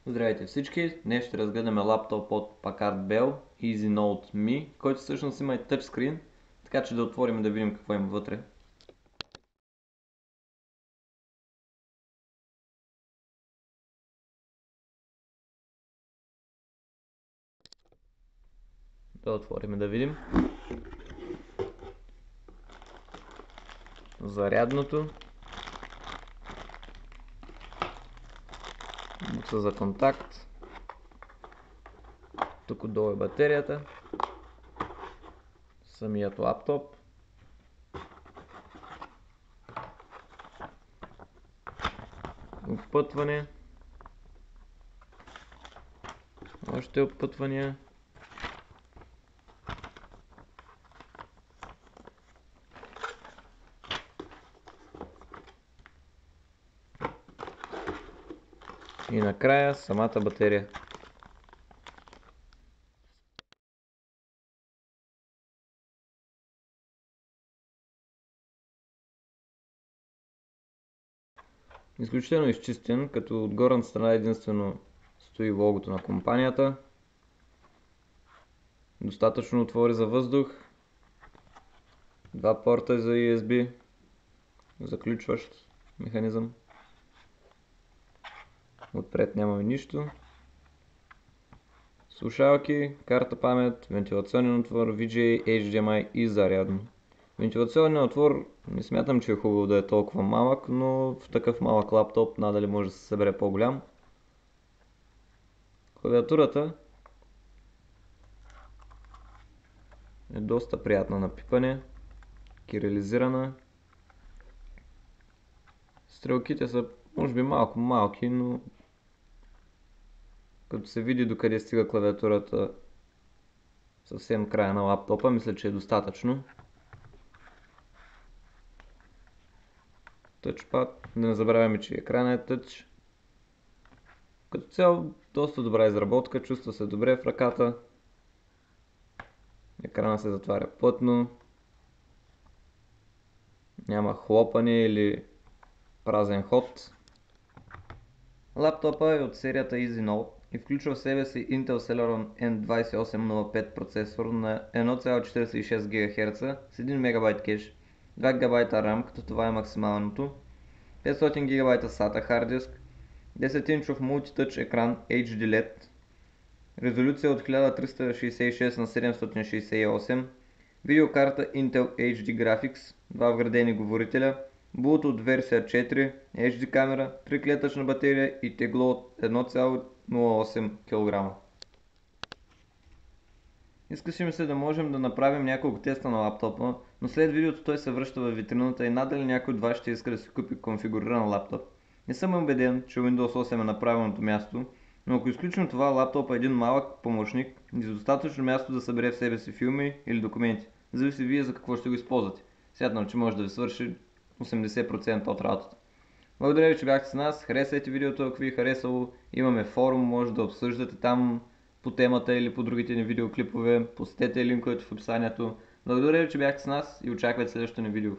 Здравейте всички! Днес ще разгледаме лаптоп от Packard Bell EasyNote Me, който всъщност има и тъчскрин, така че да отворим и да видим какво има вътре. Да отворим и да видим. Зарядното. Букса за контакт. Тук отдолу е батерията. Самият лаптоп. Опътване. Още опътвания. И накрая самата батерия. Изключително изчистен, като от горната страна единствено стои логото на компанията. Достатъчно отвори за въздух. Два порта за USB. Заключващ механизъм. Отпред нямаме нищо. Слушалки, карта памет, вентилационен отвор, VGA, HDMI и зарядно. Вентилационният отвор не смятам, че е хубаво да е толкова малък, но в такъв малък лаптоп надали може да се събере по-голям. Клавиатурата е доста приятна на пипане, кирилизирана. Стрелките са може би малко малки, но като се види докъде стига клавиатурата съвсем края на лаптопа, мисля, че е достатъчно. Тъчпад, да не забравяме, че екранът е тъч. Като цяло доста добра изработка, чувства се добре в ръката. Екрана се затваря плътно. Няма хлопане или празен ход. Лаптопа е от серията EasyNote и включва в себе си Intel Celeron N2805 процесор на 1,46 ГГц с 1 МБ кеш, 2 ГБ RAM, като това е максималното, 500 ГБ SATA hard disk, 10-инчов мултитъч екран HD LED, резолюция от 1366 на 768, видеокарта Intel HD Graphics, 2 вградени говорителя, Bluetooth версия 4, HD камера, 3-клетъчна батерия и тегло от 1,08 кг. Искаше ми се да можем да направим няколко теста на лаптопа, но след видеото той се връща във витрината и надали някой от вас ще иска да си купи конфигуриран лаптоп. Не съм убеден, че Windows 8 е на правилното място, но ако изключим това, лаптопът е един малък помощник и за достатъчно място да събере в себе си филми или документи. Зависи вие за какво ще го използвате. Смятам, че може да ви свърши 80% от работата. Благодаря ви, че бяхте с нас. Харесайте видеото, ако ви е харесало. Имаме форум, може да обсъждате там по темата или по другите ни видеоклипове. Посетете линковете в описанието. Благодаря ви, че бяхте с нас и очаквайте следващото ни видео.